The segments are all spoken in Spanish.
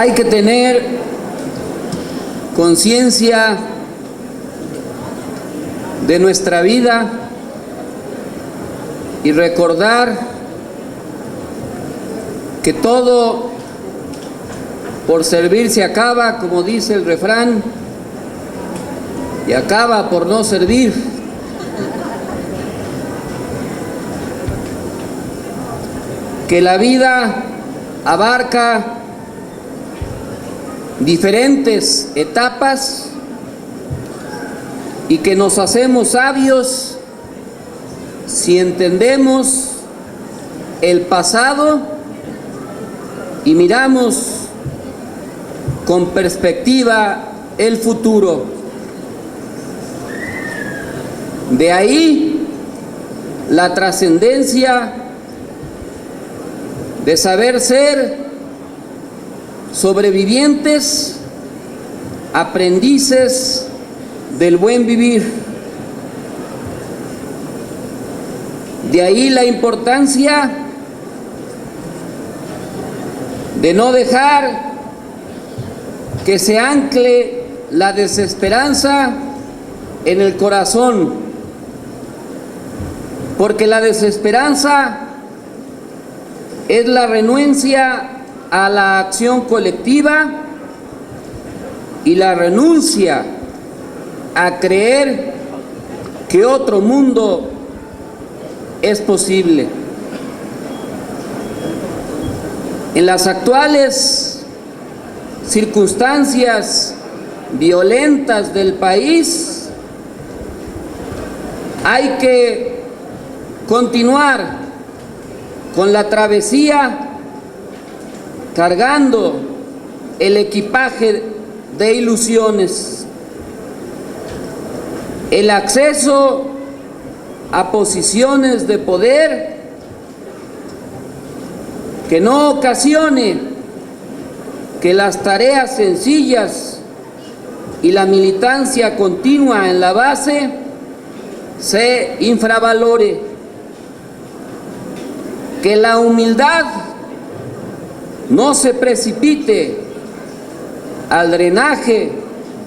Hay que tener conciencia de nuestra vida y recordar que todo por servir se acaba, como dice el refrán, y acaba por no servir. Que la vida abarca diferentes etapas y que nos hacemos sabios si entendemos el pasado y miramos con perspectiva el futuro. De ahí la trascendencia de saber ser sobrevivientes, aprendices del buen vivir. De ahí la importancia de no dejar que se ancle la desesperanza en el corazón, porque la desesperanza es la renuncia a la acción colectiva y la renuncia a creer que otro mundo es posible. En las actuales circunstancias violentas del país, hay que continuar con la travesía cargando el equipaje de ilusiones. El acceso a posiciones de poder que no ocasione que las tareas sencillas y la militancia continua en la base se infravalore. Que la humildad no se precipite al drenaje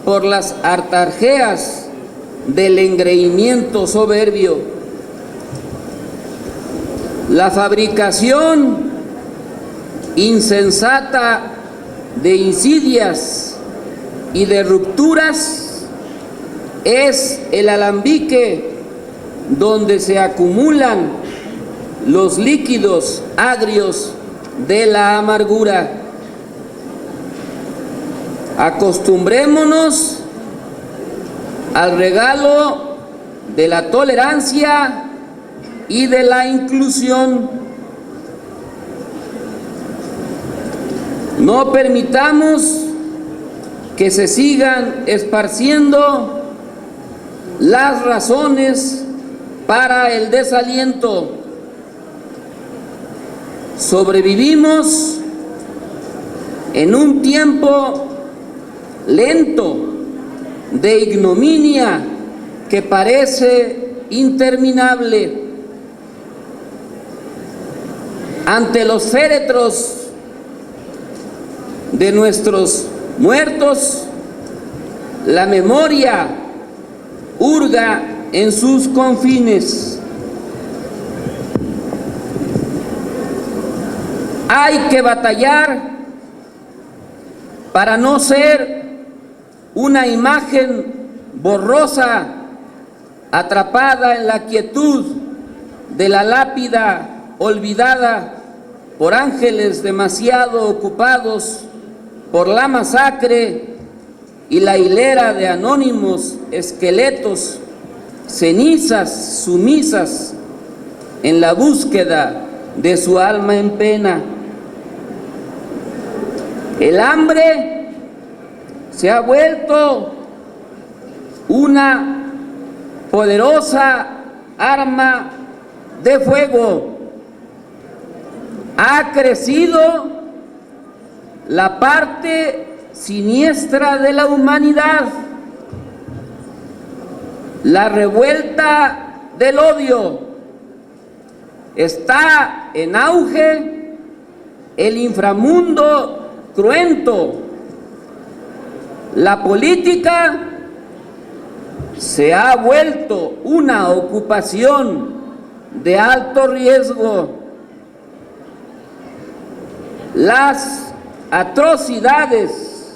por las artarjeas del engreimiento soberbio. La fabricación insensata de insidias y de rupturas es el alambique donde se acumulan los líquidos agrios de la amargura. Acostumbrémonos al regalo de la tolerancia y de la inclusión. No permitamos que se sigan esparciendo las razones para el desaliento. Sobrevivimos en un tiempo lento de ignominia que parece interminable. Ante los féretros de nuestros muertos, la memoria hurga en sus confines. Hay que batallar para no ser una imagen borrosa atrapada en la quietud de la lápida olvidada por ángeles demasiado ocupados por la masacre y la hilera de anónimos esqueletos, cenizas sumisas en la búsqueda de su alma en pena. El hambre se ha vuelto una poderosa arma de fuego. Ha crecido la parte siniestra de la humanidad, la revuelta del odio. Está en auge el inframundo cruento. La política se ha vuelto una ocupación de alto riesgo. Las atrocidades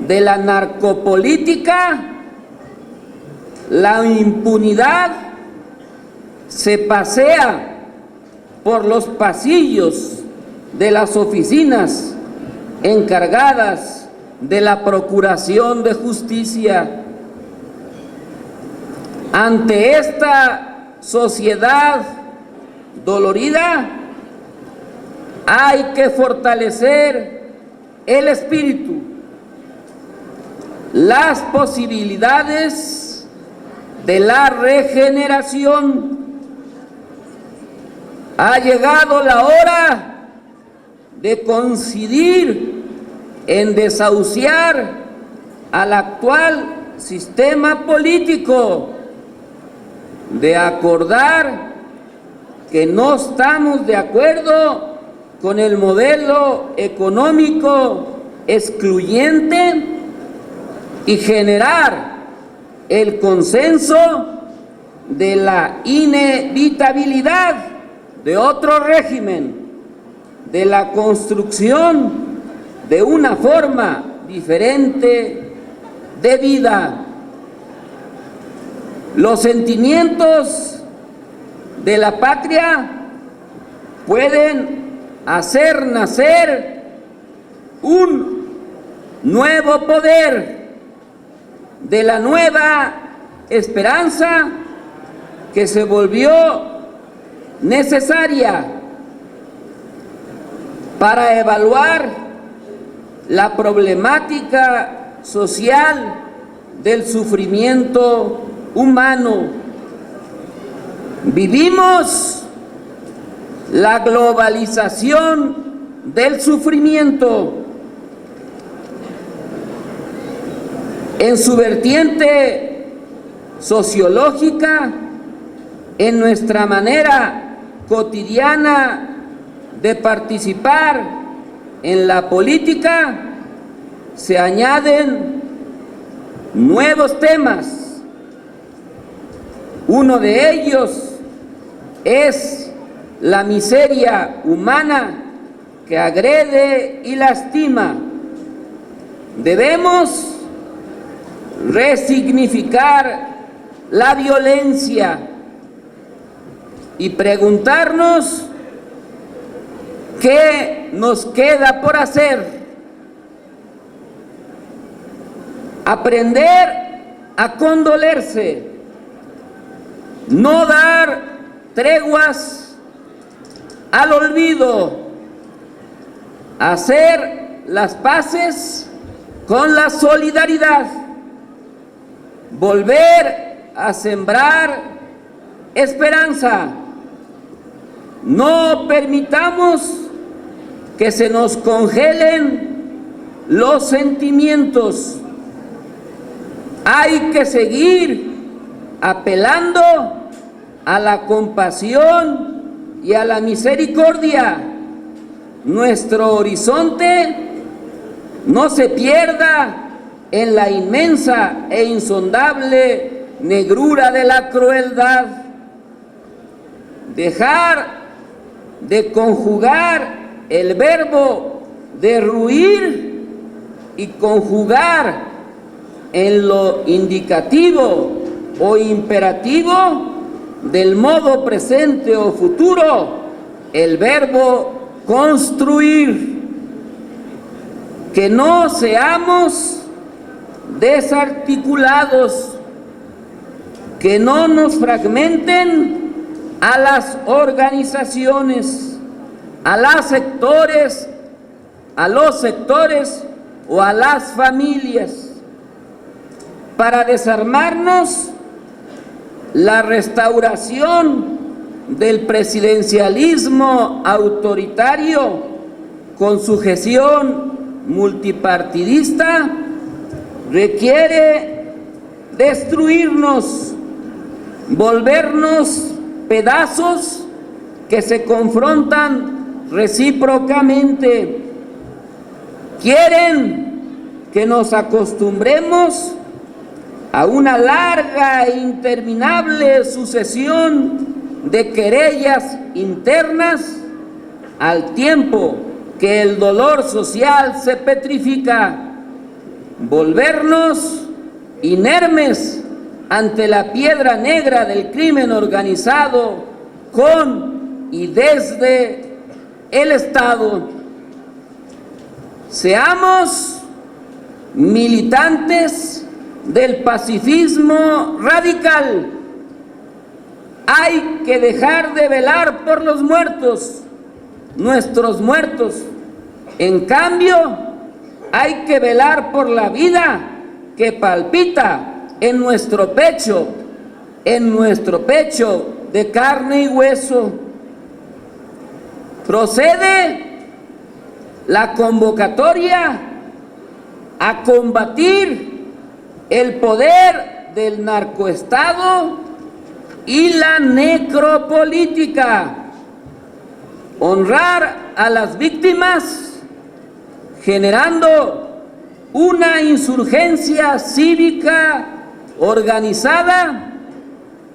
de la narcopolítica, la impunidad, se pasea por los pasillos de las oficinas encargadas de la Procuración de Justicia. Ante esta sociedad dolorida, hay que fortalecer el espíritu, las posibilidades de la regeneración. Ha llegado la hora de coincidir en desahuciar al actual sistema político, de acordar que no estamos de acuerdo con el modelo económico excluyente y generar el consenso de la inevitabilidad de otro régimen, de la construcción de una forma diferente de vida. Los sentimientos de la patria pueden hacer nacer un nuevo poder, de la nueva esperanza que se volvió necesaria para evaluar la problemática social del sufrimiento humano. Vivimos la globalización del sufrimiento. En su vertiente sociológica, en nuestra manera cotidiana de participar en la política, se añaden nuevos temas. Uno de ellos es la miseria humana que agrede y lastima. Debemos resignificar la violencia y preguntarnos qué nos queda por hacer. Aprender a condolerse, no dar treguas al olvido, hacer las paces con la solidaridad, volver a sembrar esperanza. No permitamos que se nos congelen los sentimientos. Hay que seguir apelando a la compasión y a la misericordia. Nuestro horizonte no se pierda en la inmensa e insondable negrura de la crueldad. Dejar de conjugar el verbo derruir y conjugar en lo indicativo o imperativo del modo presente o futuro el verbo construir. Que no seamos desarticulados, que no nos fragmenten a las organizaciones, a los sectores o a las familias. Para desarmarnos, la restauración del presidencialismo autoritario con sujeción multipartidista requiere destruirnos, volvernos pedazos que se confrontan recíprocamente. Quieren que nos acostumbremos a una larga e interminable sucesión de querellas internas, al tiempo que el dolor social se petrifica, volvernos inermes ante la piedra negra del crimen organizado con y desde el Estado. Seamos militantes del pacifismo radical. Hay que dejar de velar por los muertos, nuestros muertos. En cambio, hay que velar por la vida que palpita en nuestro pecho de carne y hueso. Procede la convocatoria a combatir el poder del narcoestado y la necropolítica, honrar a las víctimas, generando una insurgencia cívica organizada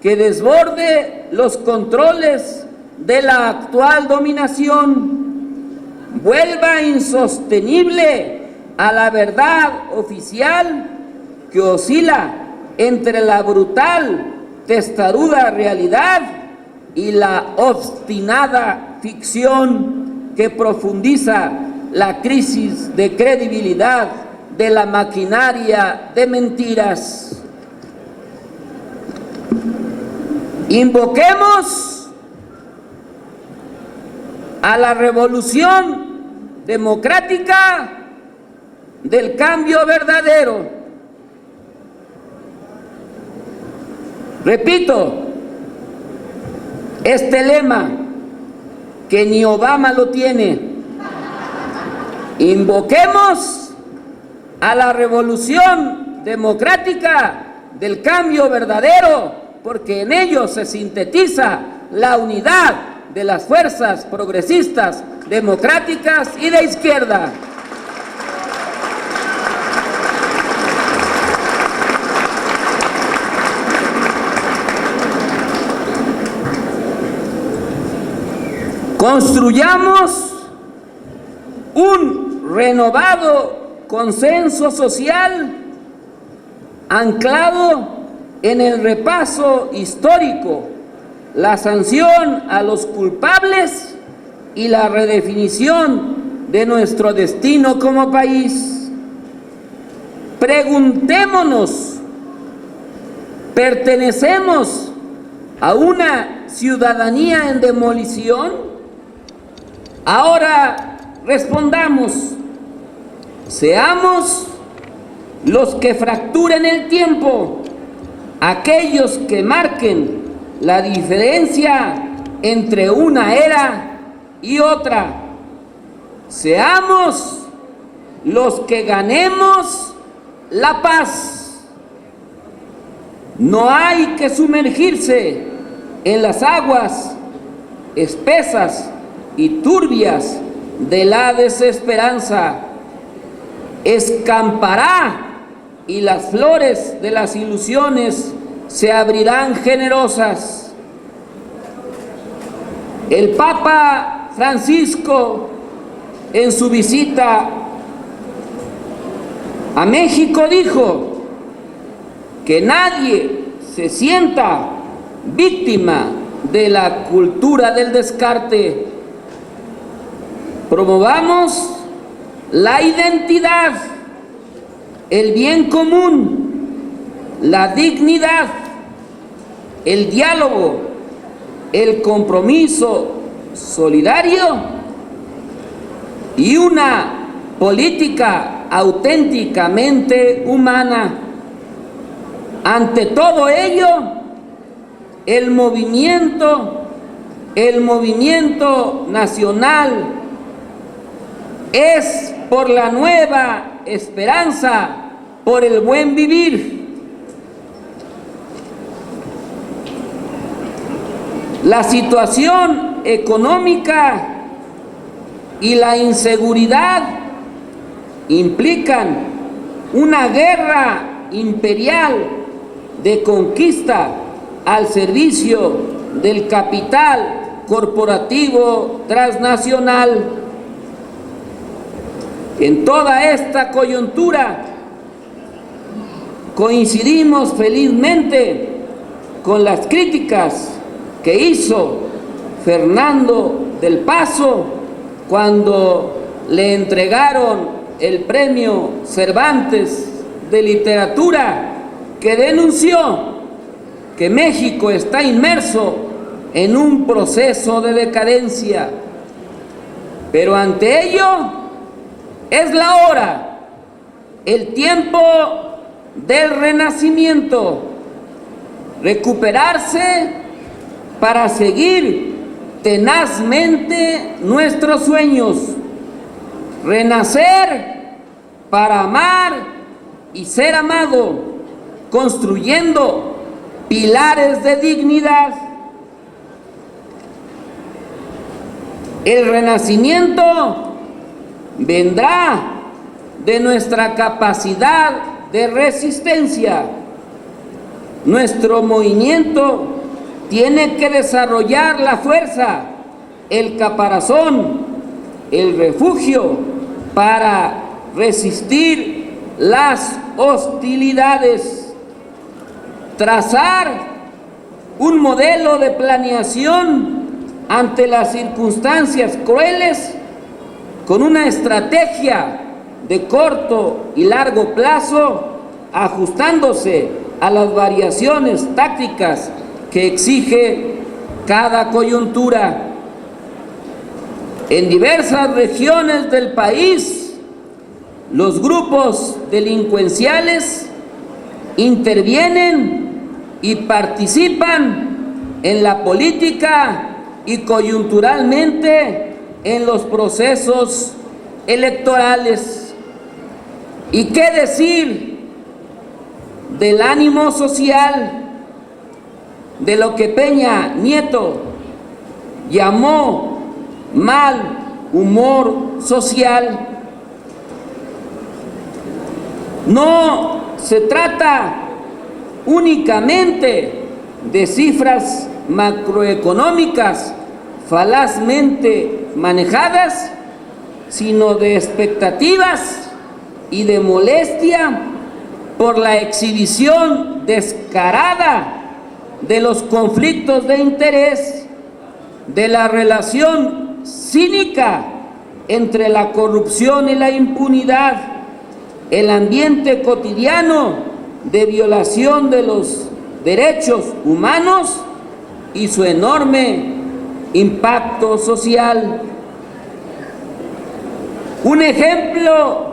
que desborde los controles de la actual dominación, vuelva insostenible a la verdad oficial que oscila entre la brutal, testaruda realidad y la obstinada ficción que profundiza la crisis de credibilidad de la maquinaria de mentiras. Invoquemos a la revolución democrática del cambio verdadero. Repito, este lema que ni Obama lo tiene. Invoquemos a la revolución democrática del cambio verdadero, porque en ello se sintetiza la unidad de las fuerzas progresistas, democráticas y de izquierda. Construyamos un renovado consenso social anclado en el repaso histórico, la sanción a los culpables y la redefinición de nuestro destino como país. Preguntémonos, ¿pertenecemos a una ciudadanía en demolición? Ahora respondamos, seamos los que fracturen el tiempo, aquellos que marquen la diferencia entre una era y otra. Seamos los que ganemos la paz. No hay que sumergirse en las aguas espesas y turbias de la desesperanza. Escampará y las flores de las ilusiones se abrirán generosas. El Papa Francisco, en su visita a México, dijo que nadie se sienta víctima de la cultura del descarte. Promovamos la identidad, el bien común, la dignidad, el diálogo, el compromiso solidario y una política auténticamente humana. Ante todo ello, el movimiento nacional es por la nueva esperanza, por el buen vivir. La situación económica y la inseguridad implican una guerra imperial de conquista al servicio del capital corporativo transnacional. En toda esta coyuntura coincidimos felizmente con las críticas que hizo Fernando del Paso cuando le entregaron el premio Cervantes de Literatura, que denunció que México está inmerso en un proceso de decadencia. Pero ante ello es la hora, el tiempo del renacimiento, recuperarse para seguir tenazmente nuestros sueños, renacer para amar y ser amado, construyendo pilares de dignidad. El renacimiento vendrá de nuestra capacidad de resistencia. Nuestro movimiento tiene que desarrollar la fuerza, el caparazón, el refugio para resistir las hostilidades, trazar un modelo de planeación ante las circunstancias crueles con una estrategia de corto y largo plazo, ajustándose a las variaciones tácticas que exige cada coyuntura. En diversas regiones del país, los grupos delincuenciales intervienen y participan en la política y coyunturalmente en los procesos electorales. ¿Y qué decir del ánimo social, de lo que Peña Nieto llamó mal humor social? No se trata únicamente de cifras macroeconómicas falazmente manejadas, sino de expectativas y de molestia por la exhibición descarada de los conflictos de interés, de la relación cínica entre la corrupción y la impunidad, el ambiente cotidiano de violación de los derechos humanos y su enorme impacto social. Un ejemplo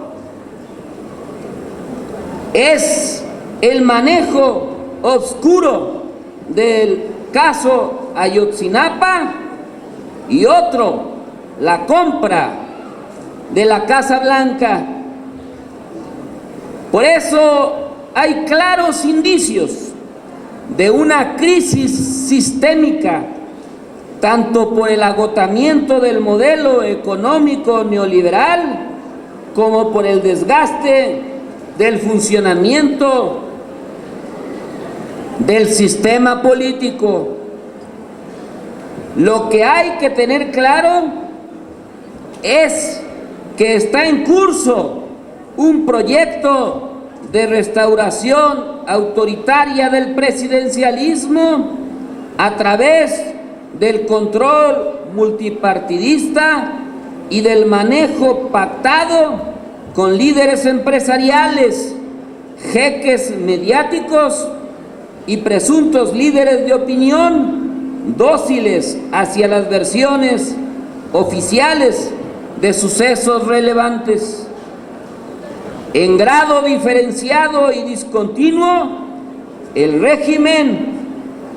es el manejo oscuro del caso Ayotzinapa y otro, la compra de la Casa Blanca. Por eso hay claros indicios de una crisis sistémica, tanto por el agotamiento del modelo económico neoliberal como por el desgaste del funcionamiento del sistema político. Lo que hay que tener claro es que está en curso un proyecto de restauración autoritaria del presidencialismo a través del control multipartidista y del manejo pactado con líderes empresariales, jeques mediáticos y presuntos líderes de opinión dóciles hacia las versiones oficiales de sucesos relevantes. En grado diferenciado y discontinuo, el régimen,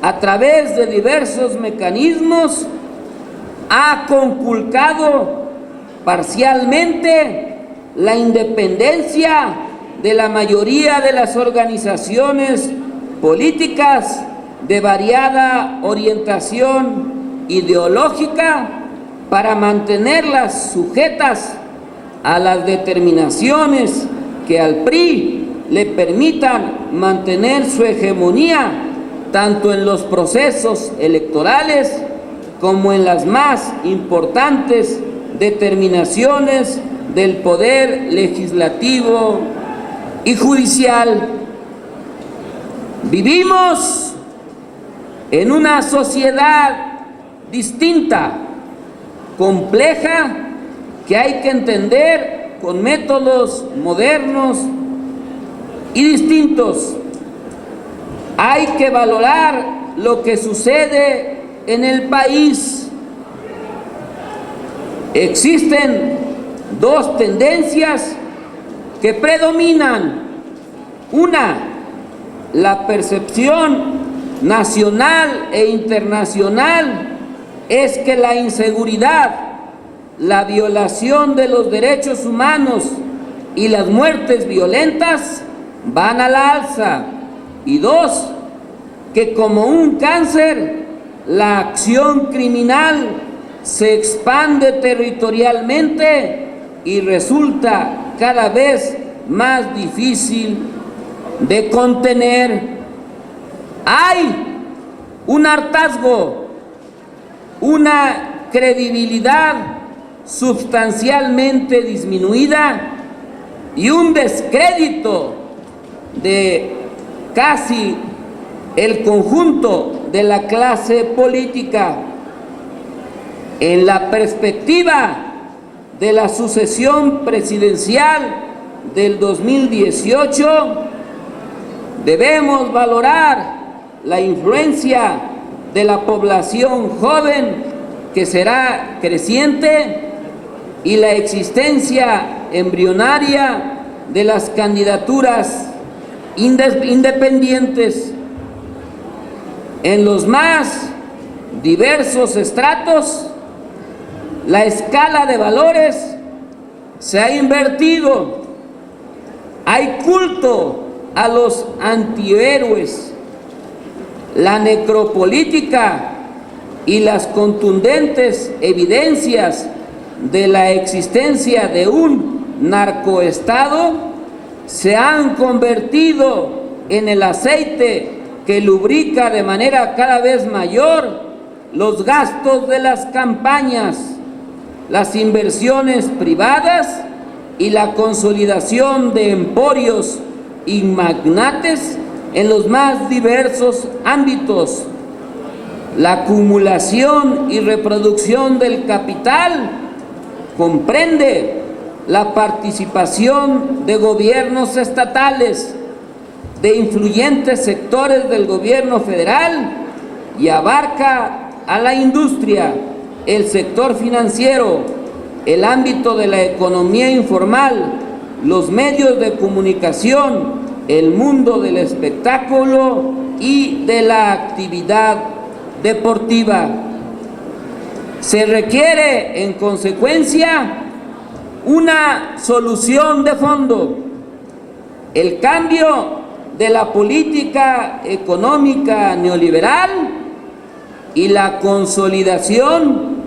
a través de diversos mecanismos, ha conculcado parcialmente la independencia de la mayoría de las organizaciones políticas de variada orientación ideológica para mantenerlas sujetas a las determinaciones que al PRI le permitan mantener su hegemonía tanto en los procesos electorales como en las más importantes determinaciones del poder legislativo y judicial. Vivimos en una sociedad distinta, compleja, que hay que entender con métodos modernos y distintos. Hay que valorar lo que sucede en el país. Existen dos tendencias que predominan. Una, la percepción nacional e internacional es que la inseguridad, la violación de los derechos humanos y las muertes violentas van a la alza. Y dos, que como un cáncer, la acción criminal se expande territorialmente y resulta cada vez más difícil de contener. Hay un hartazgo, una credibilidad sustancialmente disminuida y un descrédito de casi el conjunto de la clase política. En la perspectiva de la sucesión presidencial del 2018, debemos valorar la influencia de la población joven, que será creciente, y la existencia embrionaria de las candidaturas independientes. En los más diversos estratos, la escala de valores se ha invertido. Hay culto a los antihéroes. La necropolítica y las contundentes evidencias de la existencia de un narcoestado se han convertido en el aceite que lubrica de manera cada vez mayor los gastos de las campañas, las inversiones privadas y la consolidación de emporios y magnates en los más diversos ámbitos. La acumulación y reproducción del capital comprende la participación de gobiernos estatales, de influyentes sectores del gobierno federal y abarca a la industria, el sector financiero, el ámbito de la economía informal, los medios de comunicación, el mundo del espectáculo y de la actividad deportiva. Se requiere, en consecuencia, una solución de fondo. El cambio de la política económica neoliberal y la consolidación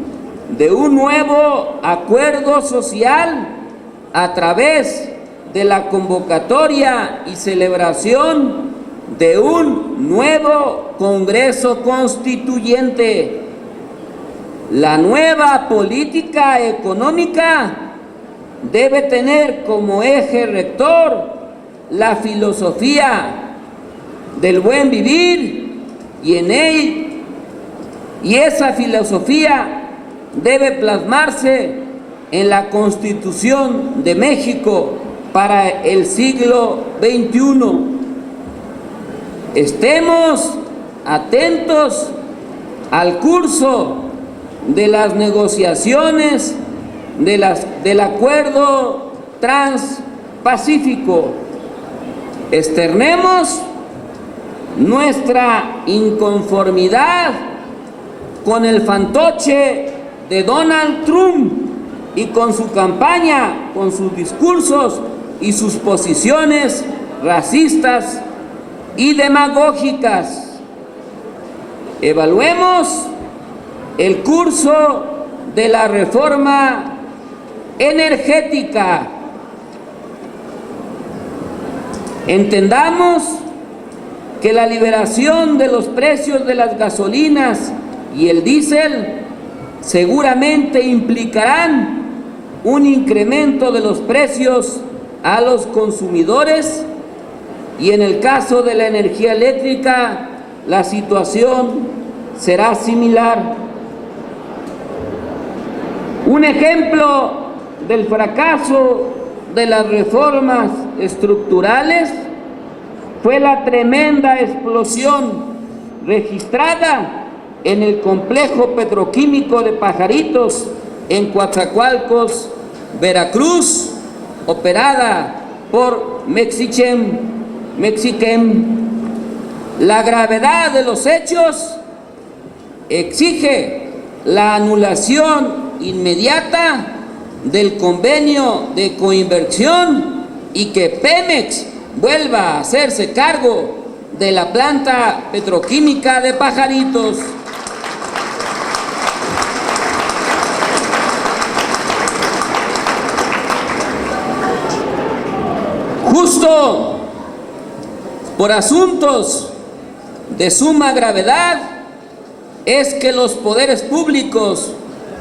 de un nuevo acuerdo social a través de la convocatoria y celebración de un nuevo Congreso Constituyente. La nueva política económica debe tener como eje rector la filosofía del buen vivir y esa filosofía debe plasmarse en la Constitución de México para el siglo XXI. Estemos atentos al curso de las negociaciones del Acuerdo Transpacífico. Externemos nuestra inconformidad con el fantoche de Donald Trump y con su campaña, con sus discursos y sus posiciones racistas y demagógicas. Evaluemos el curso de la reforma energética. Entendamos que la liberación de los precios de las gasolinas y el diésel seguramente implicarán un incremento de los precios a los consumidores, y en el caso de la energía eléctrica la situación será similar. Un ejemplo del fracaso de las reformas estructurales fue la tremenda explosión registrada en el complejo petroquímico de Pajaritos, en Coatzacoalcos, Veracruz, operada por Mexichem. La gravedad de los hechos exige la anulación inmediata del convenio de coinversión y que Pemex vuelva a hacerse cargo de la planta petroquímica de Pajaritos. Justo por asuntos de suma gravedad es que los poderes públicos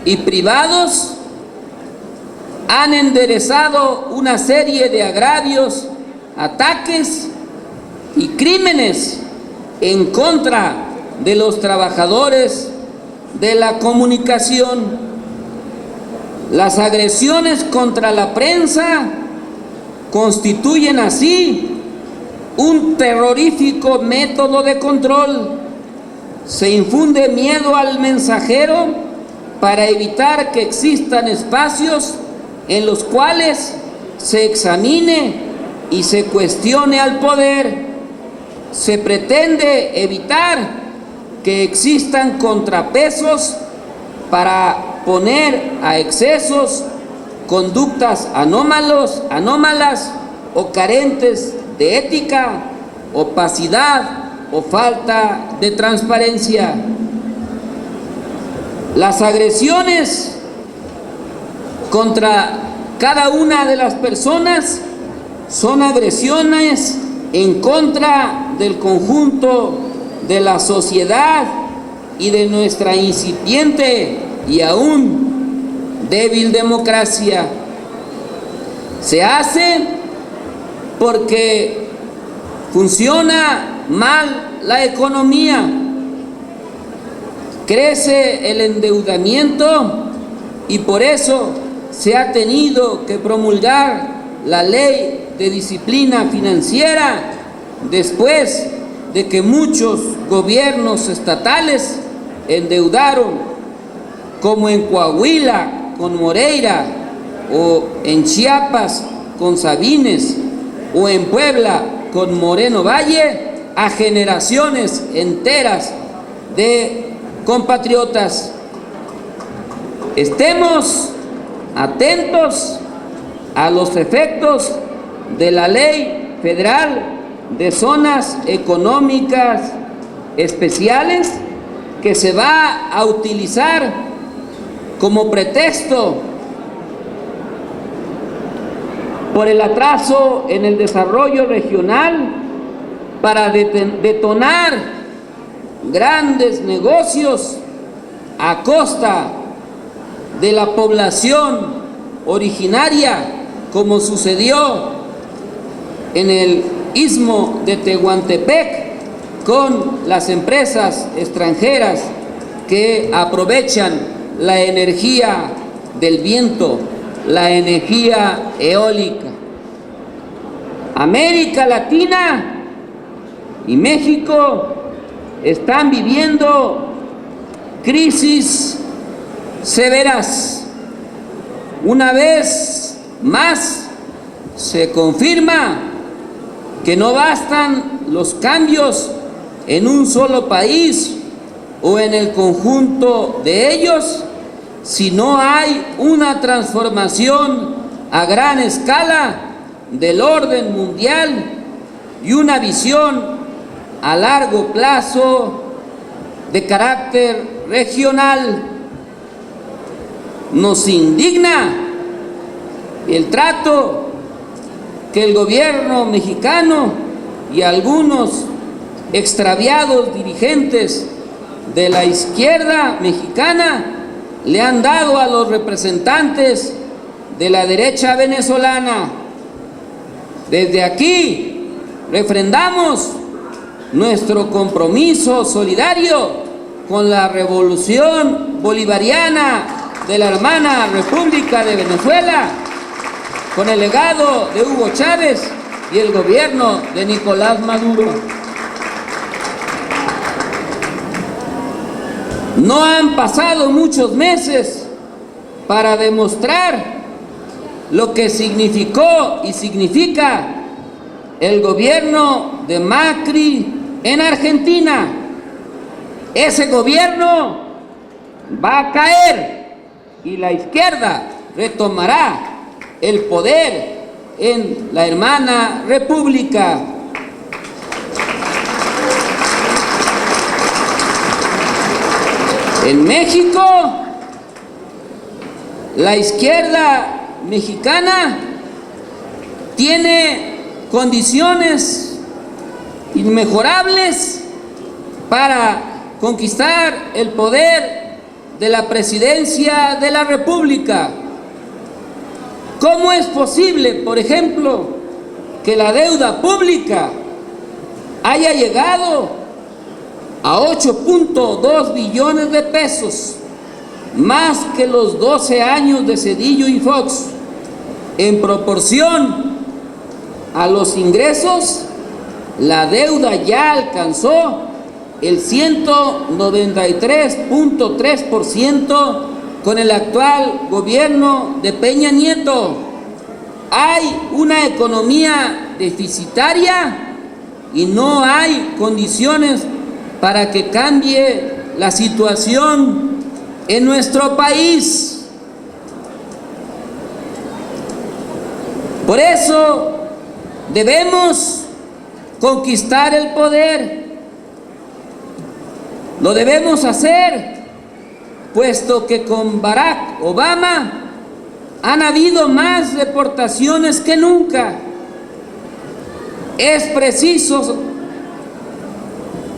y privados han enderezado una serie de agravios, ataques y crímenes en contra de los trabajadores de la comunicación. Las agresiones contra la prensa constituyen así un terrorífico método de control. Se infunde miedo al mensajero para evitar que existan espacios en los cuales se examine y se cuestione al poder. Se pretende evitar que existan contrapesos para poner a excesos conductas anómalas o carentes de ética, opacidad o falta de transparencia. Las agresiones contra cada una de las personas son agresiones en contra del conjunto de la sociedad y de nuestra incipiente y aún débil democracia. Se hace porque funciona mal la economía, crece el endeudamiento y por eso se ha tenido que promulgar la ley de disciplina financiera después de que muchos gobiernos estatales endeudaron, como en Coahuila con Moreira, o en Chiapas con Sabines, o en Puebla con Moreno Valle, a generaciones enteras de compatriotas. Estemos atentos a los efectos de la Ley Federal de Zonas Económicas Especiales, que se va a utilizar como pretexto por el atraso en el desarrollo regional para detonar grandes negocios a costa de la población originaria, como sucedió en el Istmo de Tehuantepec con las empresas extranjeras que aprovechan la energía del viento, la energía eólica. América Latina y México están viviendo crisis severas. Una vez más se confirma que no bastan los cambios en un solo país o en el conjunto de ellos, si no hay una transformación a gran escala del orden mundial y una visión a largo plazo de carácter regional. Nos indigna el trato que el gobierno mexicano y algunos extraviados dirigentes de la izquierda mexicana le han dado a los representantes de la derecha venezolana. Desde aquí refrendamos nuestro compromiso solidario con la revolución bolivariana de la hermana República de Venezuela, con el legado de Hugo Chávez y el gobierno de Nicolás Maduro. No han pasado muchos meses para demostrar lo que significó y significa el gobierno de Macri en Argentina. Ese gobierno va a caer y la izquierda retomará el poder en la hermana República. En México, la izquierda mexicana tiene condiciones inmejorables para conquistar el poder de la presidencia de la República. ¿Cómo es posible, por ejemplo, que la deuda pública haya llegado a 8.2 billones de pesos, más que los 12 años de Zedillo y Fox? En proporción a los ingresos, la deuda ya alcanzó el 193.3% con el actual gobierno de Peña Nieto. Hay una economía deficitaria y no hay condiciones para que cambie la situación en nuestro país. Por eso debemos conquistar el poder. Lo debemos hacer, puesto que con Barack Obama han habido más deportaciones que nunca. Es preciso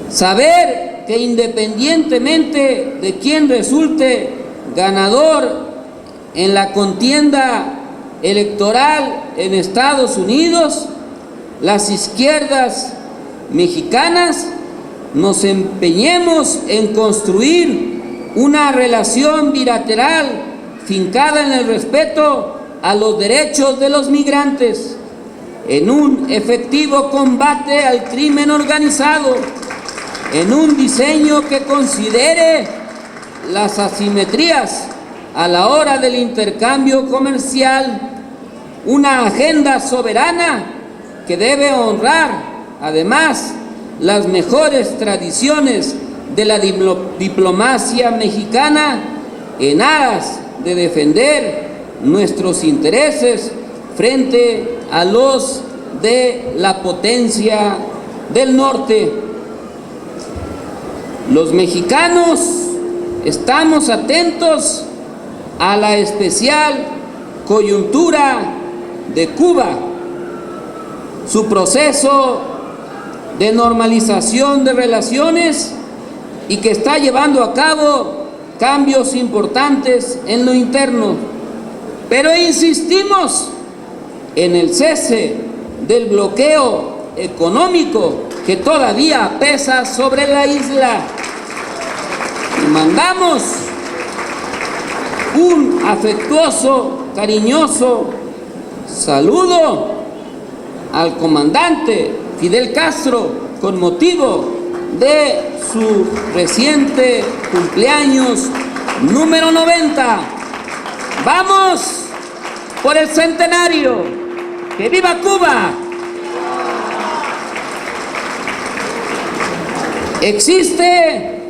saber que independientemente de quién resulte ganador en la contienda electoral en Estados Unidos, las izquierdas mexicanas nos empeñemos en construir una relación bilateral fincada en el respeto a los derechos de los migrantes, en un efectivo combate al crimen organizado, en un diseño que considere las asimetrías a la hora del intercambio comercial, una agenda soberana que debe honrar, además, las mejores tradiciones de la diplomacia mexicana en aras de defender nuestros intereses frente a los de la potencia del norte. Los mexicanos estamos atentos a la especial coyuntura de Cuba, su proceso de normalización de relaciones y que está llevando a cabo cambios importantes en lo interno. Pero insistimos en el cese del bloqueo económico que todavía pesa sobre la isla. Y mandamos un afectuoso, cariñoso saludo al comandante Fidel Castro con motivo de su reciente cumpleaños número 90. ¡Vamos por el centenario! ¡Que viva Cuba! Existe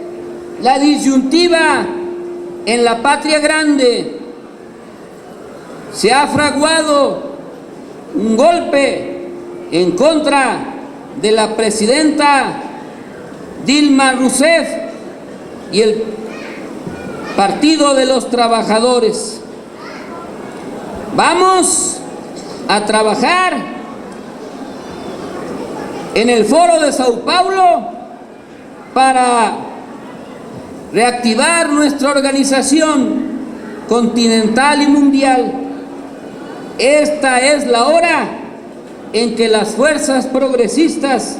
la disyuntiva en la patria grande. Se ha fraguado un golpe en contra de la presidenta Dilma Rousseff y el Partido de los Trabajadores. Vamos a trabajar en el Foro de Sao Paulo para reactivar nuestra organización continental y mundial. Esta es la hora en que las fuerzas progresistas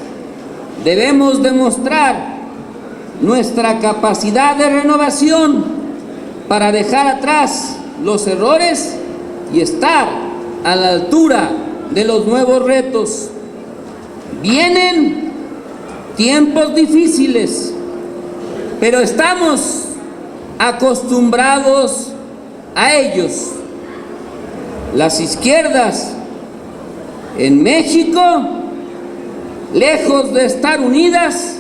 debemos demostrar nuestra capacidad de renovación para dejar atrás los errores y estar a la altura de los nuevos retos. Vienen tiempos difíciles, pero estamos acostumbrados a ellos. Las izquierdas en México, lejos de estar unidas,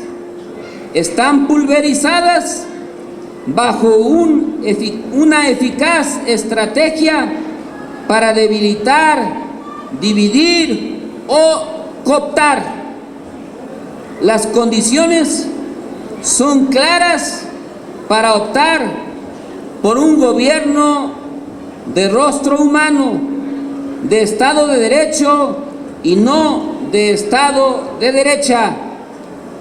están pulverizadas bajo una eficaz estrategia para debilitar, dividir o cooptar. Las condiciones son claras para optar por un gobierno de rostro humano, de Estado de Derecho y no de Estado de derecha,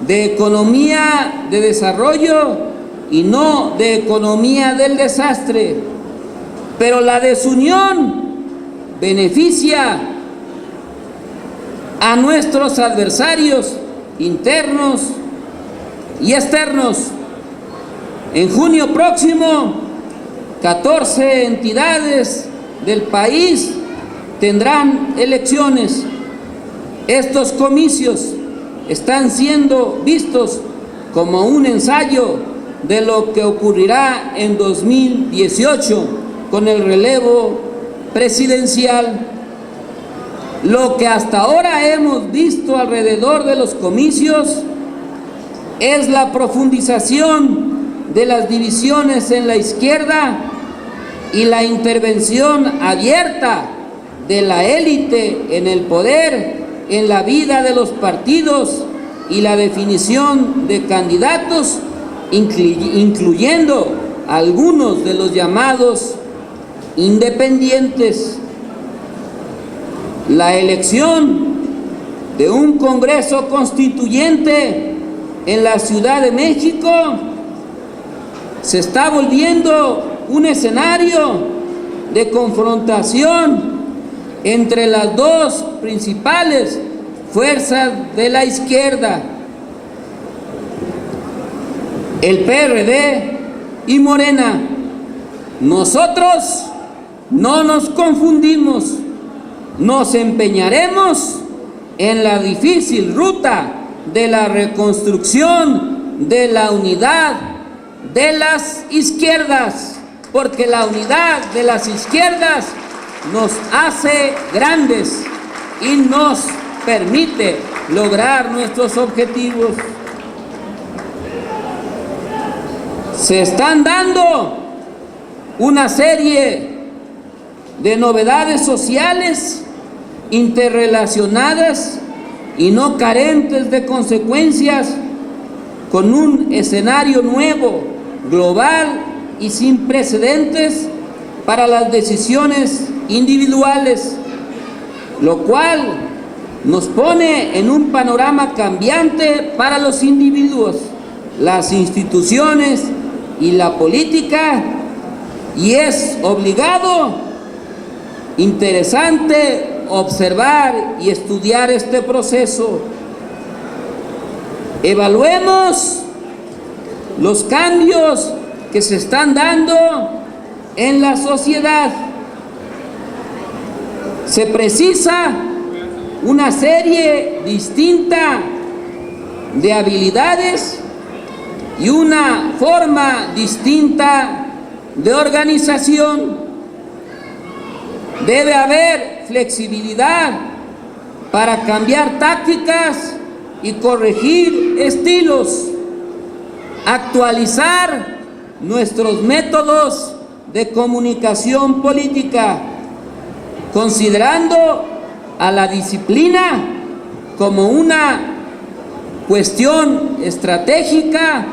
de economía de desarrollo y no de economía del desastre. Pero la desunión beneficia a nuestros adversarios internos y externos. En junio próximo, 14 entidades del país tendrán elecciones. Estos comicios están siendo vistos como un ensayo de lo que ocurrirá en 2018 con el relevo presidencial. Lo que hasta ahora hemos visto alrededor de los comicios es la profundización de las divisiones en la izquierda y la intervención abierta de la élite en el poder, en la vida de los partidos y la definición de candidatos, incluyendo algunos de los llamados independientes. La elección de un Congreso Constituyente en la Ciudad de México se está volviendo un escenario de confrontación entre las dos principales fuerzas de la izquierda, el PRD y Morena. Nosotros no nos confundimos, nos empeñaremos en la difícil ruta de la reconstrucción de la unidad de las izquierdas, porque la unidad de las izquierdas nos hace grandes y nos permite lograr nuestros objetivos. Se están dando una serie de novedades sociales interrelacionadas y no carentes de consecuencias, con un escenario nuevo, global y sin precedentes para las decisiones individuales, lo cual nos pone en un panorama cambiante para los individuos, las instituciones y la política, y es obligado, interesante observar y estudiar este proceso. Evaluemos los cambios que se están dando en la sociedad. Se precisa una serie distinta de habilidades y una forma distinta de organización. Debe haber flexibilidad para cambiar tácticas y corregir estilos, actualizar nuestros métodos de comunicación política, considerando a la disciplina como una cuestión estratégica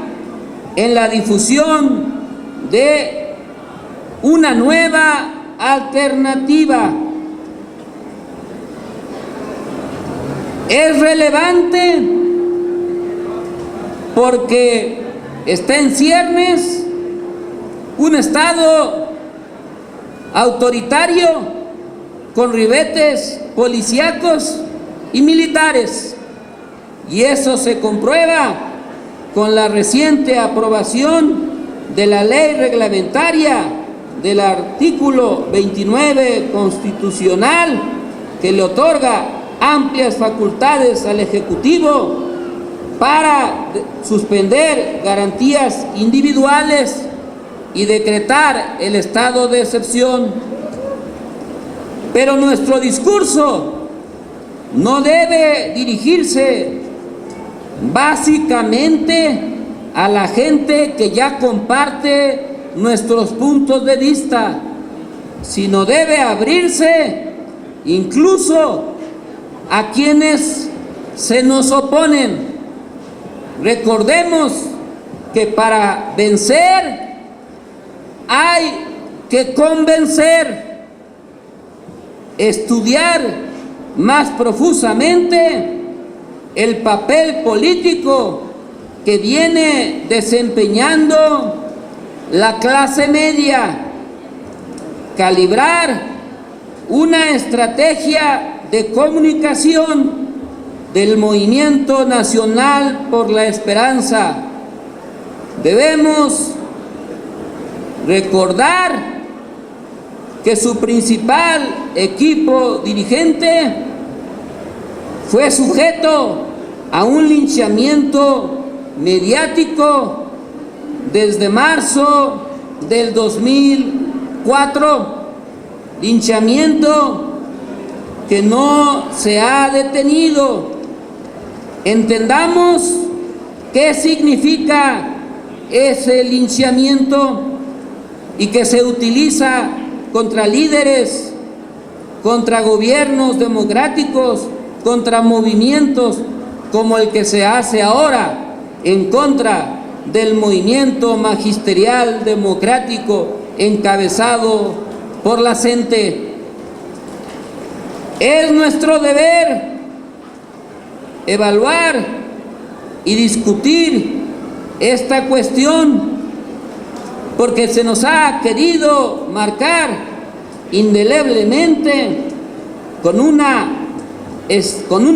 en la difusión de una nueva alternativa. Es relevante porque está en ciernes un Estado autoritario con ribetes policíacos y militares, y eso se comprueba con la reciente aprobación de la ley reglamentaria del artículo 29 constitucional, que le otorga amplias facultades al Ejecutivo para suspender garantías individuales y decretar el estado de excepción. Pero nuestro discurso no debe dirigirse básicamente a la gente que ya comparte nuestros puntos de vista, sino debe abrirse incluso a quienes se nos oponen. Recordemos que para vencer hay que convencer, estudiar más profusamente el papel político que viene desempeñando la clase media, calibrar una estrategia de comunicación del Movimiento Nacional por la Esperanza. Debemos recordar que su principal equipo dirigente fue sujeto a un linchamiento mediático desde marzo del 2004, linchamiento que no se ha detenido. Entendamos qué significa ese linchamiento y que se utiliza contra líderes, contra gobiernos democráticos, contra movimientos como el que se hace ahora en contra del movimiento magisterial democrático encabezado por la CENTE. Es nuestro deber evaluar y discutir esta cuestión, porque se nos ha querido marcar indeleblemente con un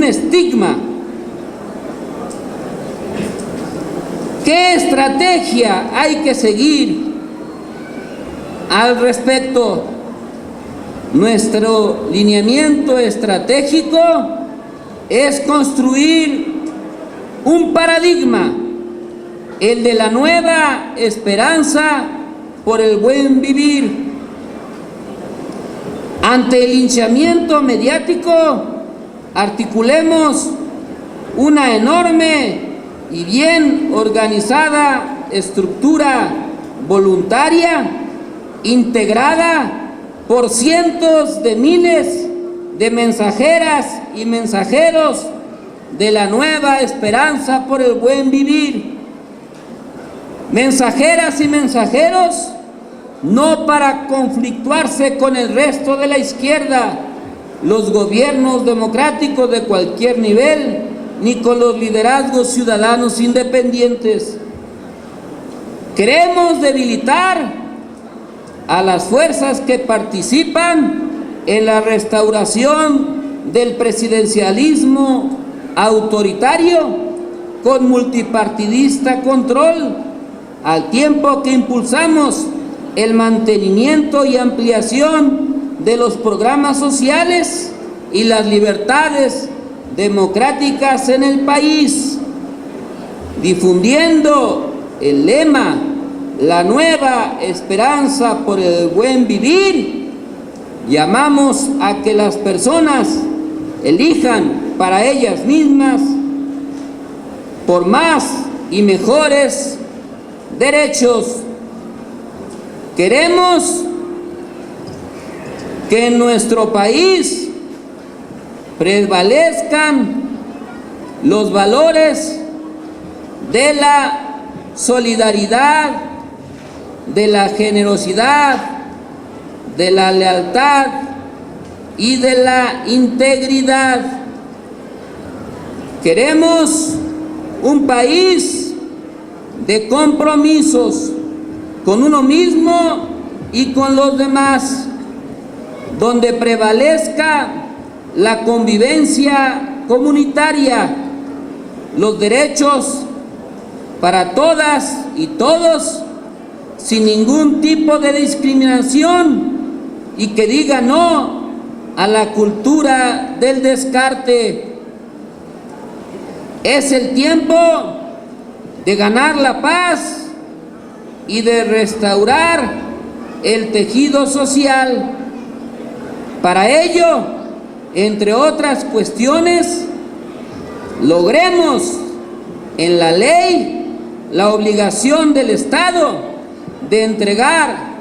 estigma. ¿Qué estrategia hay que seguir al respecto? Nuestro lineamiento estratégico es construir un paradigma, el de la nueva esperanza por el buen vivir. Ante el linchamiento mediático, articulemos una enorme y bien organizada estructura voluntaria, integrada por cientos de miles de mensajeras y mensajeros de la nueva esperanza por el buen vivir. Mensajeras y mensajeros no para conflictuarse con el resto de la izquierda, los gobiernos democráticos de cualquier nivel, ni con los liderazgos ciudadanos independientes. Queremos debilitar a las fuerzas que participan en la restauración del presidencialismo autoritario con multipartidista control, al tiempo que impulsamos el mantenimiento y ampliación de los programas sociales y las libertades democráticas en el país, difundiendo el lema "La nueva esperanza por el buen vivir". Llamamos a que las personas elijan para ellas mismas por más y mejores derechos. Queremos que en nuestro país prevalezcan los valores de la solidaridad, de la generosidad, de la lealtad y de la integridad. Queremos un país de compromisos con uno mismo y con los demás, donde prevalezca la convivencia comunitaria, los derechos para todas y todos, sin ningún tipo de discriminación, y que diga no a la cultura del descarte. Es el tiempo de ganar la paz y de restaurar el tejido social. Para ello, entre otras cuestiones, logremos en la ley la obligación del Estado de entregar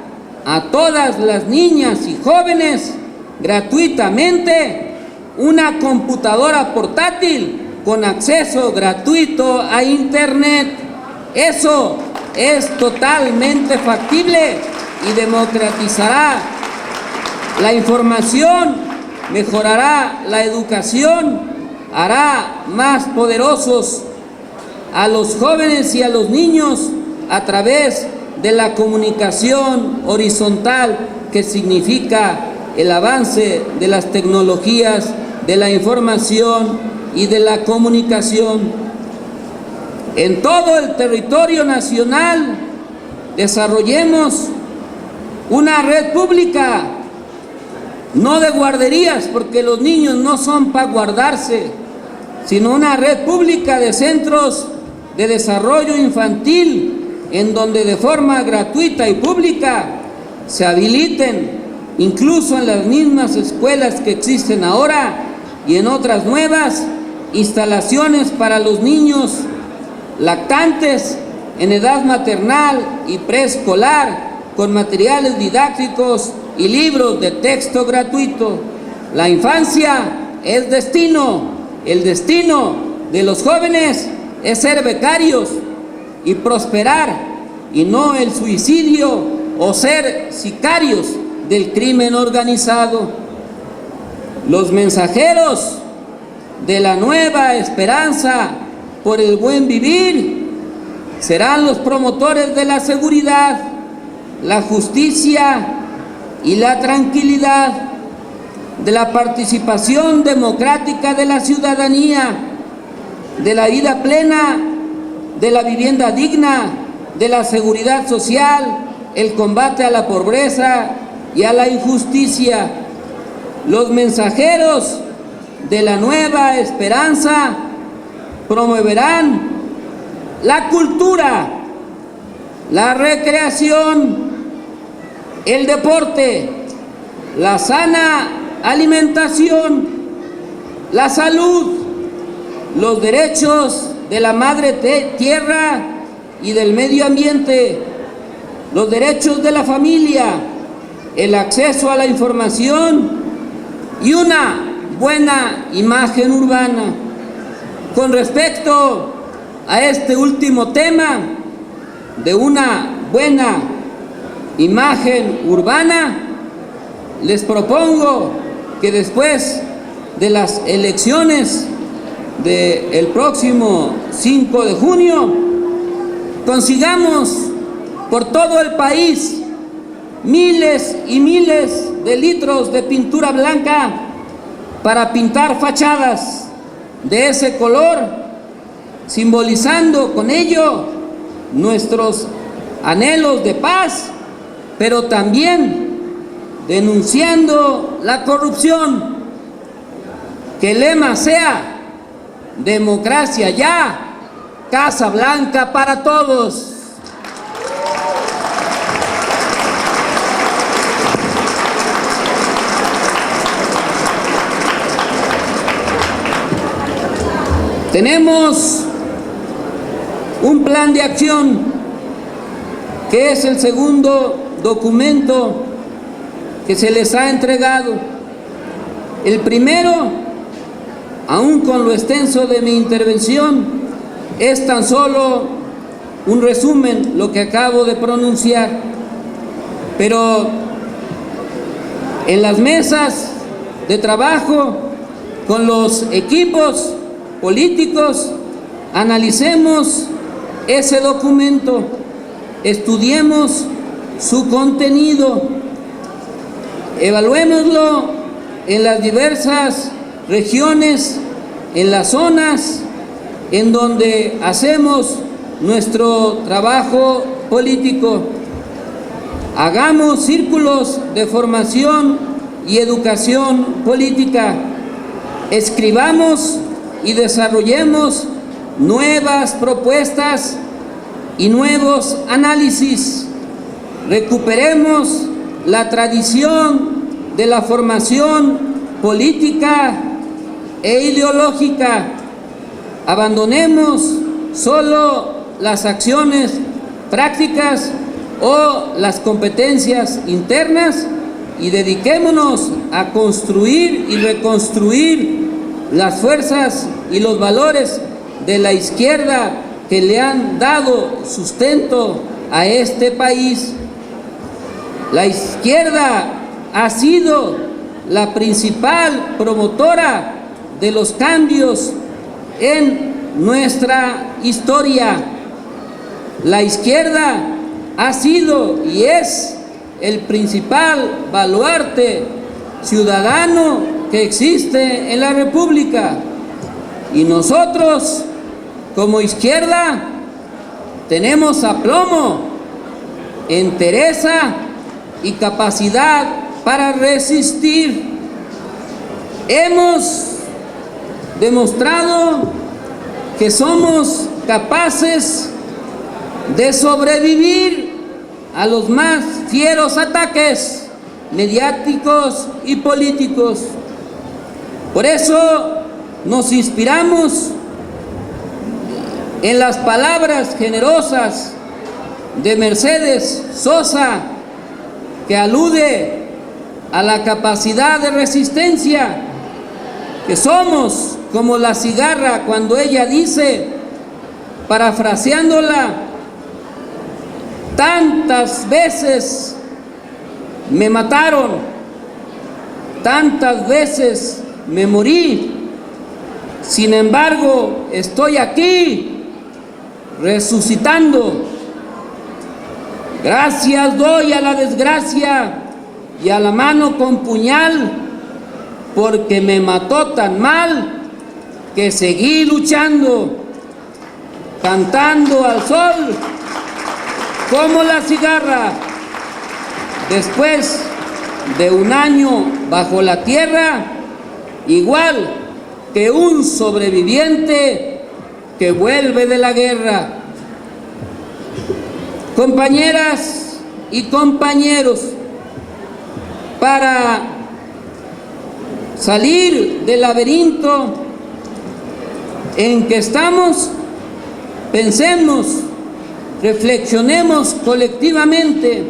a todas las niñas y jóvenes gratuitamente una computadora portátil con acceso gratuito a Internet. Eso es totalmente factible y democratizará la información, mejorará la educación, hará más poderosos a los jóvenes y a los niños a través de la comunicación horizontal, que significa el avance de las tecnologías, de la información y de la comunicación. En todo el territorio nacional desarrollemos una red pública, no de guarderías, porque los niños no son para guardarse, sino una red pública de centros de desarrollo infantil, en donde de forma gratuita y pública se habiliten, incluso en las mismas escuelas que existen ahora y en otras nuevas, instalaciones para los niños lactantes en edad maternal y preescolar, con materiales didácticos y libros de texto gratuito. La infancia es destino, el destino de los jóvenes es ser becarios y prosperar, y no el suicidio o ser sicarios del crimen organizado. Los mensajeros de la nueva esperanza por el buen vivir serán los promotores de la seguridad, la justicia y la tranquilidad, de la participación democrática de la ciudadanía, de la vida plena, de la vivienda digna, de la seguridad social, el combate a la pobreza y a la injusticia. Los mensajeros de la nueva esperanza promoverán la cultura, la recreación, el deporte, la sana alimentación, la salud, los derechos de la madre tierra y del medio ambiente, los derechos de la familia, el acceso a la información y una buena imagen urbana. Con respecto a este último tema de una buena imagen urbana, les propongo que después de las elecciones del próximo 5 de junio consigamos por todo el país miles y miles de litros de pintura blanca para pintar fachadas de ese color, simbolizando con ello nuestros anhelos de paz, pero también denunciando la corrupción. Que el lema sea democracia ya, Casa Blanca para todos. Tenemos un plan de acción que es el segundo documento que se les ha entregado. El primero, aún con lo extenso de mi intervención, es tan solo un resumen, lo que acabo de pronunciar, pero en las mesas de trabajo con los equipos políticos, analicemos ese documento, estudiemos su contenido, evaluémoslo en las diversas regiones, en las zonas en donde hacemos nuestro trabajo político. Hagamos círculos de formación y educación política. Escribamos y desarrollemos nuevas propuestas y nuevos análisis. Recuperemos la tradición de la formación política e ideológica. Abandonemos solo las acciones prácticas o las competencias internas y dediquémonos a construir y reconstruir las fuerzas y los valores de la izquierda que le han dado sustento a este país. La izquierda ha sido la principal promotora de los cambios en nuestra historia. La izquierda ha sido y es el principal baluarte ciudadano que existe en la República. Y nosotros, como izquierda, tenemos aplomo, entereza y capacidad para resistir. Hemos demostrado que somos capaces de sobrevivir a los más fieros ataques mediáticos y políticos. Por eso nos inspiramos en las palabras generosas de Mercedes Sosa, que alude a la capacidad de resistencia, que somos como la cigarra cuando ella dice, parafraseándola, tantas veces me mataron, tantas veces me morí, sin embargo estoy aquí resucitando. Gracias doy a la desgracia y a la mano con puñal, porque me mató tan mal que seguí luchando, cantando al sol como la cigarra. Después de un año bajo la tierra, igual que un sobreviviente que vuelve de la guerra. Compañeras y compañeros, para salir del laberinto en que estamos, pensemos, reflexionemos colectivamente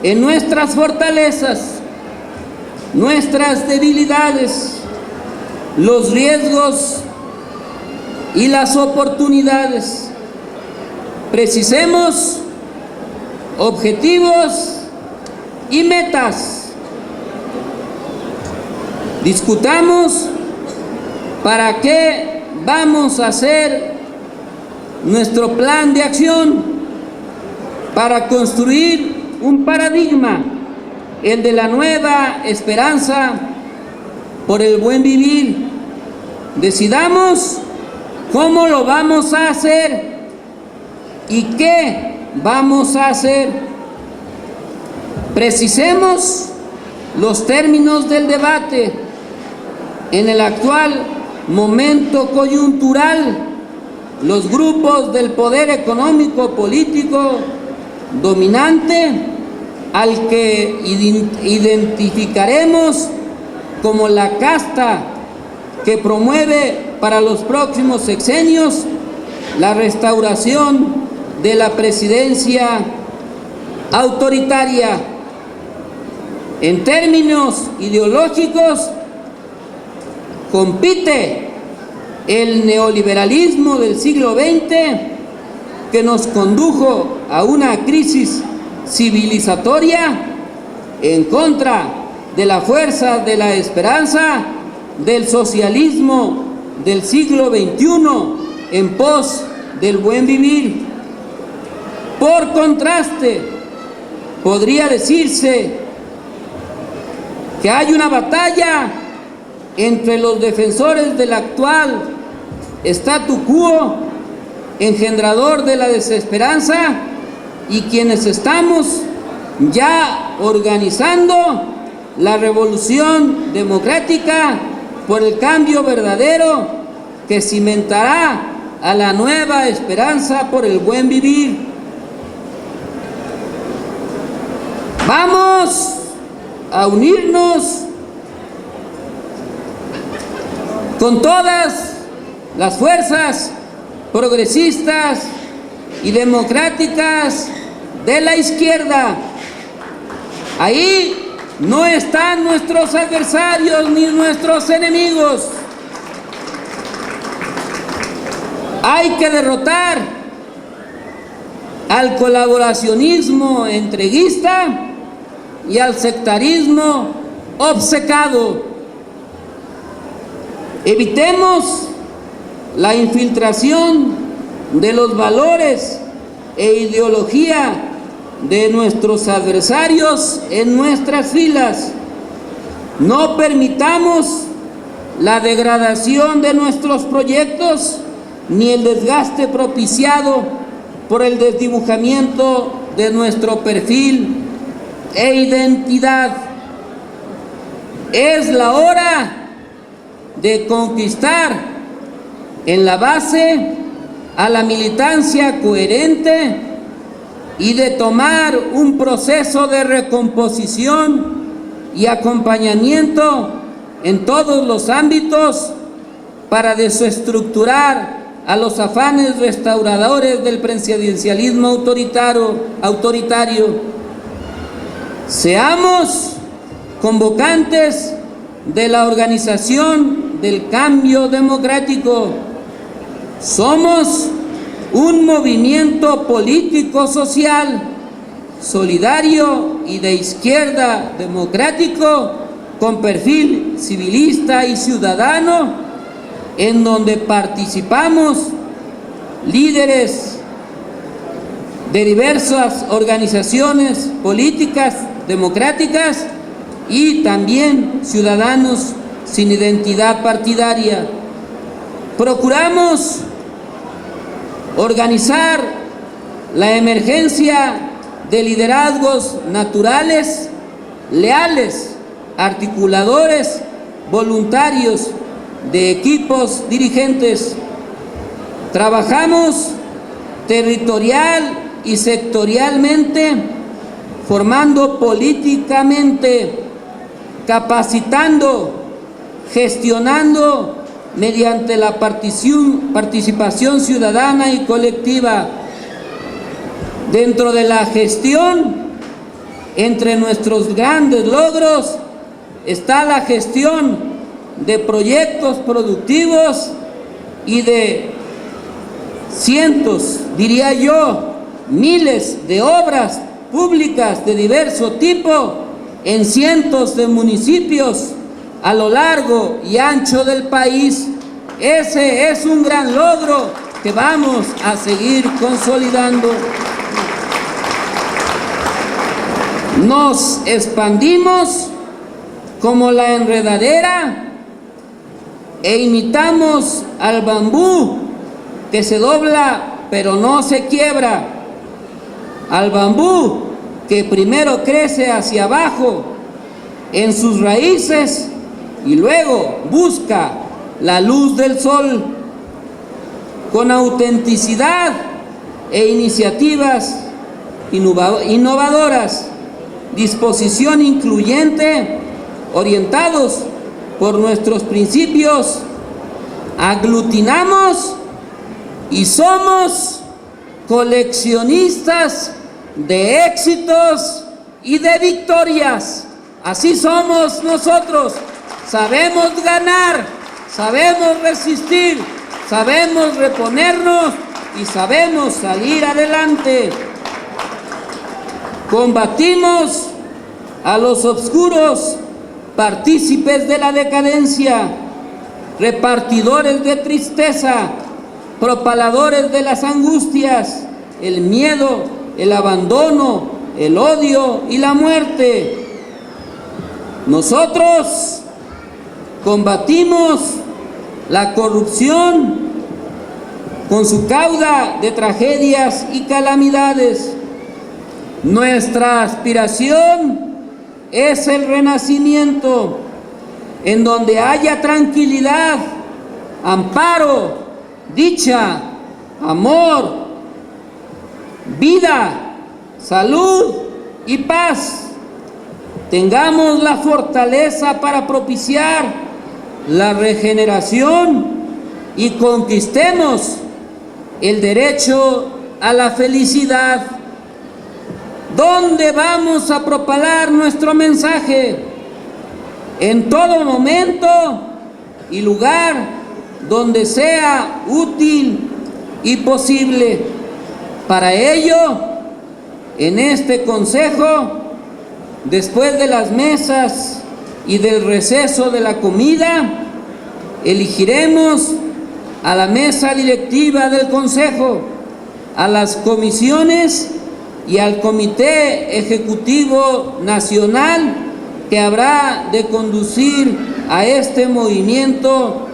en nuestras fortalezas, nuestras debilidades, los riesgos y las oportunidades. Precisemos objetivos y metas. Discutamos para qué vamos a hacer nuestro plan de acción para construir un paradigma, el de la nueva esperanza por el buen vivir. Decidamos cómo lo vamos a hacer y qué vamos a hacer. Precisemos los términos del debate. En el actual momento coyuntural, los grupos del poder económico político dominante, al que identificaremos como la casta que promueve para los próximos sexenios la restauración de la presidencia autoritaria. En términos ideológicos, compite el neoliberalismo del siglo XX, que nos condujo a una crisis civilizatoria, en contra de la fuerza de la esperanza del socialismo del siglo XXI en pos del buen vivir. Por contraste, podría decirse que hay una batalla entre los defensores del actual statu quo, engendrador de la desesperanza, y quienes estamos ya organizando la revolución democrática por el cambio verdadero que cimentará a la nueva esperanza por el buen vivir. Vamos a unirnos con todas las fuerzas progresistas y democráticas de la izquierda. Ahí no están nuestros adversarios ni nuestros enemigos. Hay que derrotar al colaboracionismo entreguista y al sectarismo obcecado. Evitemos la infiltración de los valores e ideología de nuestros adversarios en nuestras filas. No permitamos la degradación de nuestros proyectos ni el desgaste propiciado por el desdibujamiento de nuestro perfil e identidad. Es la hora de conquistar en la base a la militancia coherente y de tomar un proceso de recomposición y acompañamiento en todos los ámbitos para desestructurar a los afanes restauradores del presidencialismo autoritario. Seamos convocantes de la organización del cambio democrático. Somos un movimiento político-social, solidario y de izquierda democrático, con perfil civilista y ciudadano, en donde participamos líderes de diversas organizaciones políticas democráticas y también ciudadanos sin identidad partidaria. Procuramos organizar la emergencia de liderazgos naturales, leales, articuladores, voluntarios, de equipos dirigentes. Trabajamos territorial y sectorialmente, formando políticamente, capacitando, gestionando mediante la participación ciudadana y colectiva. Dentro de la gestión, entre nuestros grandes logros está la gestión de proyectos productivos y de cientos, diría yo, miles de obras públicas de diverso tipo en cientos de municipios a lo largo y ancho del país. Ese es un gran logro que vamos a seguir consolidando. Nos expandimos como la enredadera e imitamos al bambú que se dobla pero no se quiebra, al bambú que primero crece hacia abajo en sus raíces y luego busca la luz del sol. Con autenticidad e iniciativas innovadoras, disposición incluyente, orientados por nuestros principios, aglutinamos y somos coleccionistas de éxitos y de victorias. Así somos nosotros. Sabemos ganar, sabemos resistir, sabemos reponernos y sabemos salir adelante. Combatimos a los oscuros partícipes de la decadencia, repartidores de tristeza, propaladores de las angustias, el miedo, el abandono, el odio y la muerte. Nosotros combatimos la corrupción con su cauda de tragedias y calamidades. Nuestra aspiración es el renacimiento, en donde haya tranquilidad, amparo, dicha, amor, vida, salud y paz. Tengamos la fortaleza para propiciar la regeneración y conquistemos el derecho a la felicidad. ¿Dónde vamos a propalar nuestro mensaje? En todo momento y lugar donde sea útil y posible. Para ello, en este consejo, después de las mesas y del receso de la comida, elegiremos a la mesa directiva del consejo, a las comisiones y al Comité Ejecutivo Nacional que habrá de conducir a este movimiento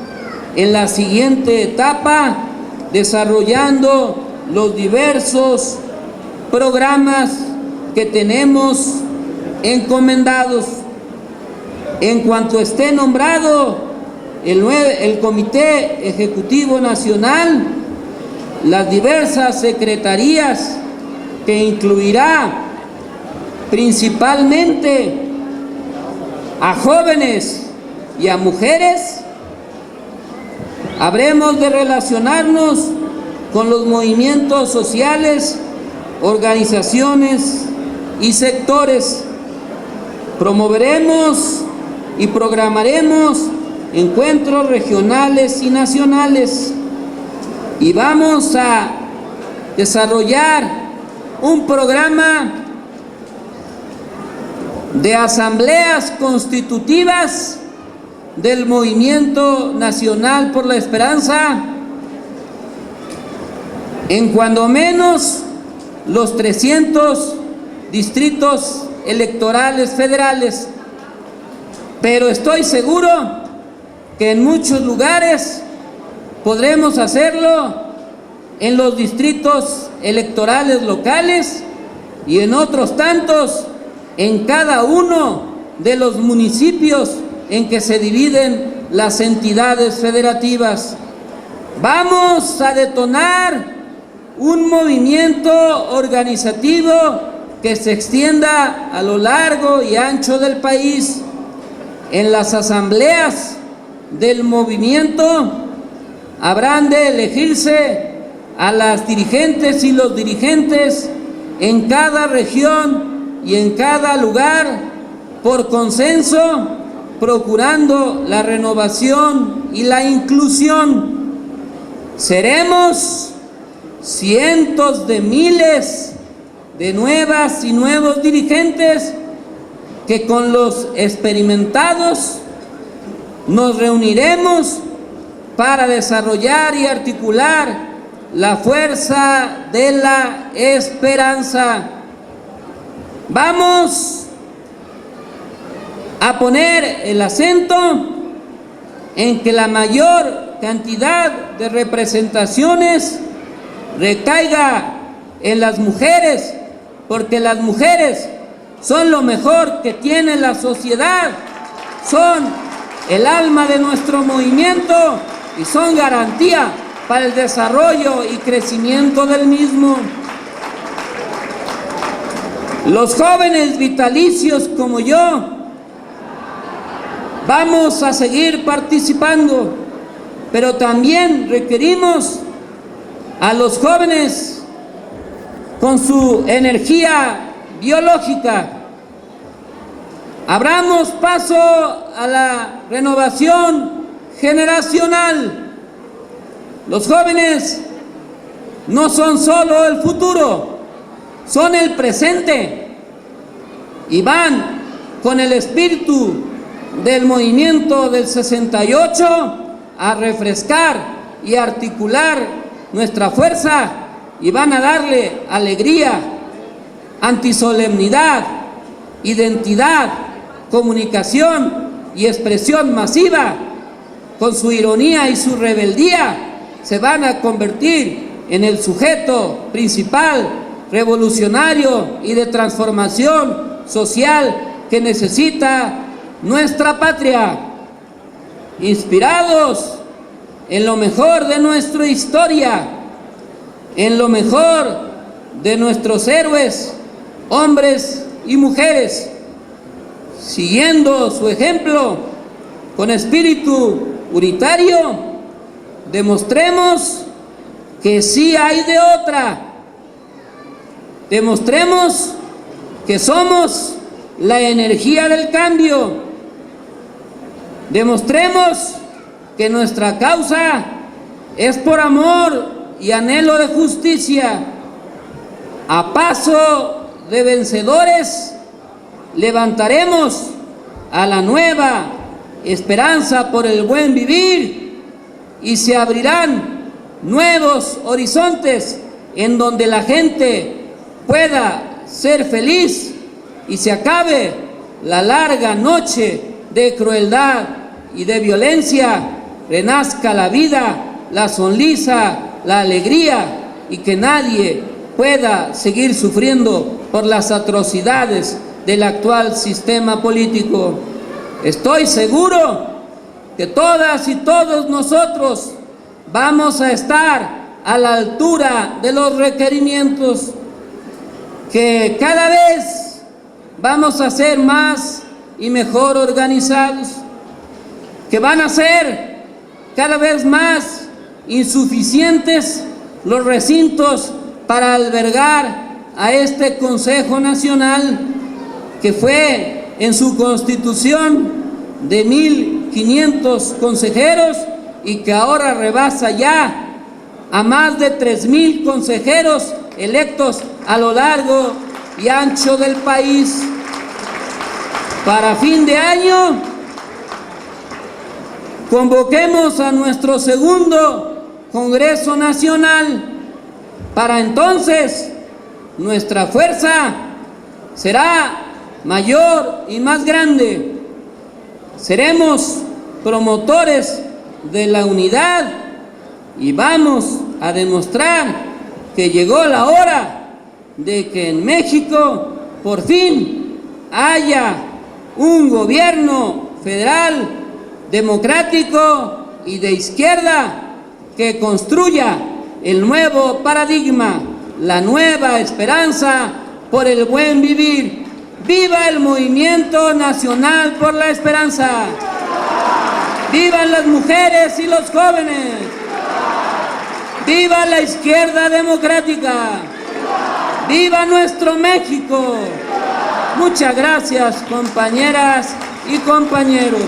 en la siguiente etapa, desarrollando los diversos programas que tenemos encomendados. En cuanto esté nombrado el Comité Ejecutivo Nacional, las diversas secretarías, que incluirá principalmente a jóvenes y a mujeres, habremos de relacionarnos con los movimientos sociales, organizaciones y sectores. Promoveremos y programaremos encuentros regionales y nacionales, y vamos a desarrollar un programa de asambleas constitutivas del Movimiento Nacional por la Esperanza en cuando menos los 300 distritos electorales federales, pero estoy seguro que en muchos lugares podremos hacerlo en los distritos electorales locales y en otros tantos en cada uno de los municipios en que se dividen las entidades federativas. Vamos a detonar un movimiento organizativo que se extienda a lo largo y ancho del país. En las asambleas del movimiento habrán de elegirse a las dirigentes y los dirigentes en cada región y en cada lugar por consenso, procurando la renovación y la inclusión. Seremos cientos de miles de nuevas y nuevos dirigentes que con los experimentados nos reuniremos para desarrollar y articular la fuerza de la esperanza. Vamos a poner el acento en que la mayor cantidad de representaciones recaiga en las mujeres, porque las mujeres son lo mejor que tiene la sociedad, son el alma de nuestro movimiento y son garantía para el desarrollo y crecimiento del mismo. Los jóvenes vitalicios como yo vamos a seguir participando, pero también requerimos a los jóvenes con su energía biológica. Abramos paso a la renovación generacional. Los jóvenes no son solo el futuro, son el presente y van con el espíritu del movimiento del 68 a refrescar y articular nuestra fuerza y van a darle alegría, antisolemnidad, identidad, comunicación y expresión masiva. Con su ironía y su rebeldía se van a convertir en el sujeto principal, revolucionario y de transformación social que necesita nuestra patria. Inspirados en lo mejor de nuestra historia, en lo mejor de nuestros héroes, hombres y mujeres, siguiendo su ejemplo con espíritu unitario, demostremos que sí hay de otra. Demostremos que somos la energía del cambio. Demostremos que nuestra causa es por amor y anhelo de justicia. A paso de vencedores, levantaremos a la nueva esperanza por el buen vivir y se abrirán nuevos horizontes en donde la gente pueda ser feliz y se acabe la larga noche de crueldad y de violencia, renazca la vida, la sonrisa, la alegría y que nadie pueda seguir sufriendo por las atrocidades del actual sistema político. Estoy seguro que todas y todos nosotros vamos a estar a la altura de los requerimientos, que cada vez vamos a ser más y mejor organizados, que van a ser cada vez más insuficientes los recintos para albergar a este Consejo Nacional, que fue en su constitución de 1,500 consejeros y que ahora rebasa ya a más de 3,000 consejeros electos a lo largo y ancho del país. Para fin de año, convoquemos a nuestro segundo Congreso Nacional. Para entonces, nuestra fuerza será mayor y más grande. Seremos promotores de la unidad y vamos a demostrar que llegó la hora de que en México por fin haya un gobierno federal democrático y de izquierda que construya el nuevo paradigma, la nueva esperanza por el buen vivir. ¡Viva el Movimiento Nacional por la Esperanza! ¡Vivan las mujeres y los jóvenes! ¡Viva la izquierda democrática! ¡Viva nuestro México! Muchas gracias, compañeras y compañeros.